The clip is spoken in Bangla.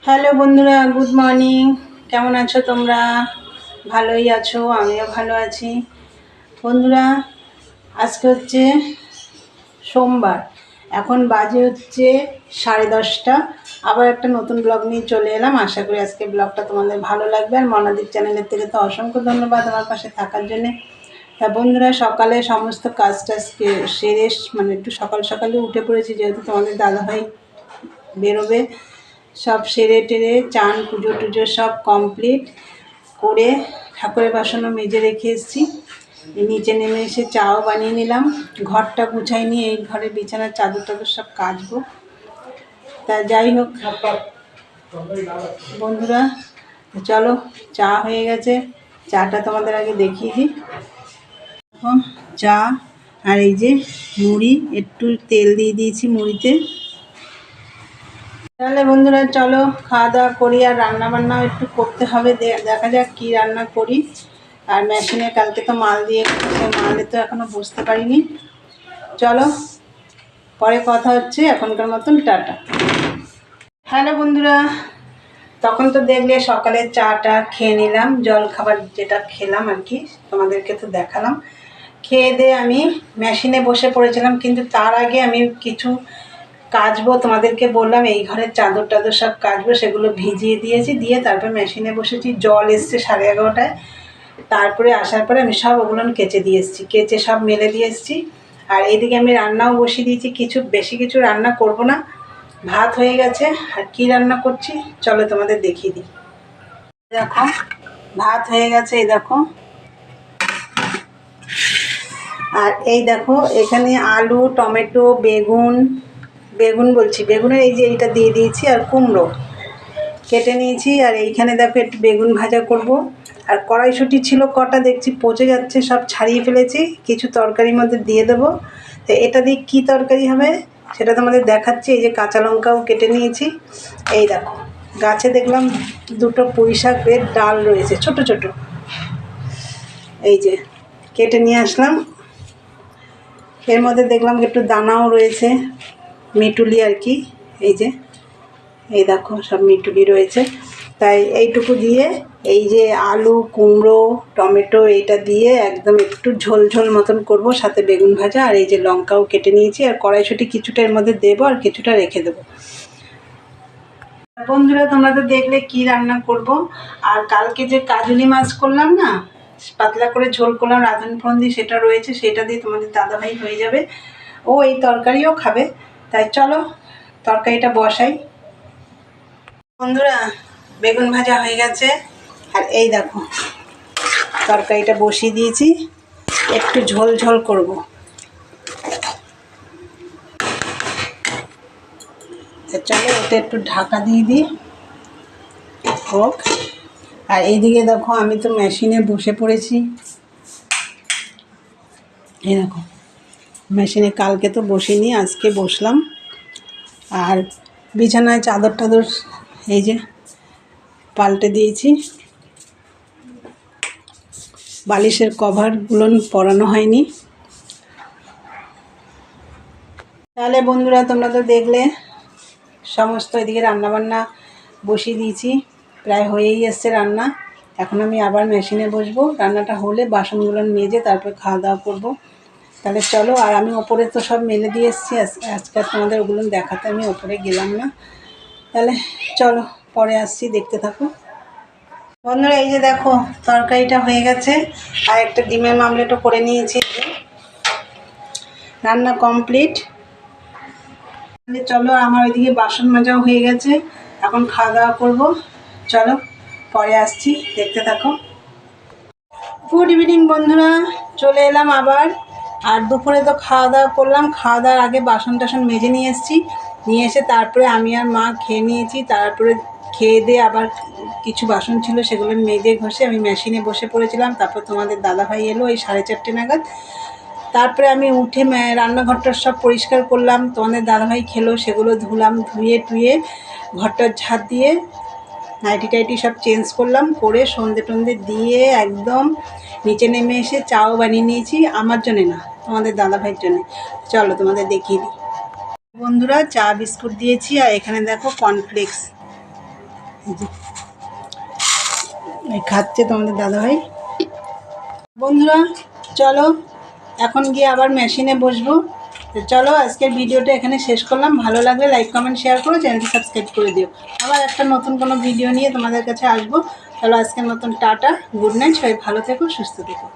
হ্যালো বন্ধুরা, গুড মর্নিং। কেমন আছো তোমরা? ভালোই আছো? আমিও ভালো আছি। বন্ধুরা, আজকে হচ্ছে সোমবার। এখন বাজে হচ্ছে 10:30। আবার একটা নতুন ব্লগ নিয়ে চলে এলাম। আশা করি আজকে ব্লগটা তোমাদের ভালো লাগবে। আর মনাদির চ্যানেলের থেকে তো অসংখ্য ধন্যবাদ আমার পাশে থাকার জন্যে। তা বন্ধুরা, সকালে সমস্ত কাজ টাজ সেরে একটু সকাল সকালে উঠে পড়েছি, যেহেতু তোমাদের দাদাভাই বেরোবে। সব সেরে টেরে চান পুজো টুজো সব কমপ্লিট করে ঠাকুরের বাসনও মেজে রেখে এসেছি। নিচে নেমে এসে চাও বানিয়ে নিলাম। ঘরটা গুছাই নিয়ে এই ঘরে বিছানার চাদর টাদর সব কাচবো। তা যাই হোক বন্ধুরা, চলো, চা হয়ে গেছে। চাটা তোমাদের আগে দেখিয়ে দিই। চা আর এই যে মুড়ি, একটু তেল দিয়ে দিয়েছি মুড়িতে। তাহলে বন্ধুরা চলো খাওয়া দাওয়া করি। আর রান্না বান্নাও একটু করতে হবে, দেখা যাক কী রান্না করি। আর মেশিনে কালকে তো মাল দিয়ে মালে তো এখনও বুঝতে পারিনি। চলো পরে কথা হচ্ছে, এখনকার মতন টাটা। হ্যালো বন্ধুরা, তখন তো দেখলে সকালে চাটা খেয়ে নিলাম, জল খাবার যেটা খেলাম আর কি, তোমাদেরকে তো দেখালাম। খেয়ে দিয়ে আমি মেশিনে বসে পড়েছিলাম, কিন্তু তার আগে আমি কিছু কাচবো। তোমাদেরকে বললাম এই ঘরের চাদর টাদর সব কাচবো, সেগুলো ভিজিয়ে দিয়েছি। দিয়ে তারপর মেশিনে বসেছি। জল এসছে 11:30টায়। তারপরে আসার পরে আমি সব ওগুলো কেচে দিয়ে এসেছি, কেচে সব মেলে দিয়ে এসেছি। আর এইদিকে আমি রান্নাও বসিয়ে দিয়েছি। বেশি কিছু রান্না করব না, ভাত হয়ে গেছে। আর কি রান্না করছি চলো তোমাদের দেখিয়ে দিই। দেখো ভাত হয়ে গেছে, এই দেখো। আর এই দেখো এখানে আলু, টমেটো, বেগুনের এই যে এইটা দিয়ে দিয়েছি। আর কুমড়ো কেটে নিয়েছি। আর এইখানে দেখো একটু বেগুন ভাজা করব। আর কড়াইশুঁটি ছিল কটা, দেখছি পচে যাচ্ছে, সব ছাড়িয়ে ফেলেছি। কিছু তরকারির মধ্যে দিয়ে দেবো। তো এটা দিয়ে কী তরকারি হবে সেটা তোমাদের দেখাচ্ছি। এই যে কাঁচা লঙ্কাও কেটে নিয়েছি। এই দেখো গাছে দেখলাম দুটো পুঁই শাকের ডাল রয়েছে, ছোট ছোট। এই যে কেটে নিয়ে আসলাম। এর মধ্যে দেখলাম একটু দানাও রয়েছে, মিটুলি আর কি। এই দেখো সব মিটুলি রয়েছে। তাই এইটুকু দিয়ে এই যে আলু, কুমড়ো, টমেটো এইটা দিয়ে একদম একটু ঝোল ঝোল মতন করব, সাথে বেগুন ভাজা। আর এই যে লঙ্কাও কেটে নিয়েছি। আর কড়াইশুঁটি কিছুটা এর মধ্যে দেবো, আর কিছুটা রেখে দেবো। বন্ধুরা, তোমরা তো দেখলে কি রান্না করব। আর কালকে যে কাজুলি মাছ করলাম না, পাতলা করে ঝোল করলাম রাঁধুনি ফোড়ন দিয়ে, সেটা রয়েছে। সেটা দিয়ে তোমাদের দাদাভাই হয়ে যাবে। ও এই তরকারিও খাবে। তাই চলো তরকারিটা বসাই। বন্ধুরা, বেগুন ভাজা হয়ে গেছে। আর এই দেখো তরকারিটা বসিয়ে দিয়েছি, একটু ঝোল ঝোল করব। চলো ওটা একটু ঢাকা দিয়ে দিই, হোক। আর এইদিকে দেখো আমি তো মেশিনে বসে পড়েছি। এই দেখো মেশিনে কালকে তো বসিনি, আজকে বসলাম। আর বিছানায় চাদর টাদর এই যে পাল্টে দিয়েছি। বালিশের কভারগুলো পরানো হয়নি। তাহলে বন্ধুরা, তোমরা তো দেখলে সমস্ত এদিকে রান্নাবান্না বসিয়ে দিয়েছি, প্রায় হয়েই এসছে রান্না। এখন আমি আবার মেশিনে বসবো। রান্নাটা হলে বাসনগুলো মেজে তারপর খাওয়া দাওয়া করবো। তাহলে চলো। আর আমি ওপরে তো সব মেলে দিয়ে এসেছি, আজকে তোমাদের ওগুলো দেখাতে আমি ওপরে গেলাম না। তাহলে চলো পরে আসছি, দেখতে থাকো বন্ধুরা। এই যে দেখো তরকারিটা হয়ে গেছে। আর একটা ডিমের মামলেটও করে নিয়েছি। রান্না কমপ্লিট। চলো, আমার ওইদিকে বাসন মাজাও হয়ে গেছে। এখন খাওয়া দাওয়া করবো। চলো পরে আসছি, দেখতে থাকো। গুড ইভিনিং বন্ধুরা, চলে এলাম আবার। আর দুপুরে তো খাওয়া দাওয়া করলাম। খাওয়া দাওয়ার আগে বাসন টাসন মেজে নিয়ে এসেছি। নিয়ে এসে তারপরে আমি আর মা খেয়ে নিয়েছি। তারপরে খেয়ে দিয়ে আবার কিছু বাসন ছিল, সেগুলো মেজে ঘষে আমি মেশিনে বসে পড়েছিলাম। তারপর তোমাদের দাদাভাই এলো এই 4:30 নাগাদ। তারপরে আমি উঠে রান্নাঘরটা সব পরিষ্কার করলাম। তোমাদের দাদাভাই খেলো, সেগুলো ধুলাম। ধুয়ে টুয়ে ঘরটা ঝাড় দিয়ে নাইটি টাইটি সব চেঞ্জ করলাম। করে সন্ধে টন্ধে দিয়ে একদম নিচে নেমে এসে চাও বানিয়ে নিয়েছি। আমার জন্যে না, তোমাদের দাদাভাইয়ের জন্যে। চলো তোমাদের দেখিয়ে দিই। বন্ধুরা, চা বিস্কুট দিয়েছি। আর এখানে দেখো কর্নফ্লেক্স। এই যে এই খাচ্ছে তোমাদের দাদাভাই। বন্ধুরা চলো এখন গিয়ে আবার মেশিনে বসবো। তো চলো আজকের ভিডিওটা এখানে শেষ করলাম। ভালো লাগলে লাইক কমেন্ট শেয়ার করো, চ্যানেলটি সাবস্ক্রাইব করে দিও। আবার একটা নতুন কোনো ভিডিও নিয়ে তোমাদের কাছে আসবো। চলো আজকের মতন টাটা, গুড নাইট, সবাই ভালো থেকো, সুস্থ থেকো।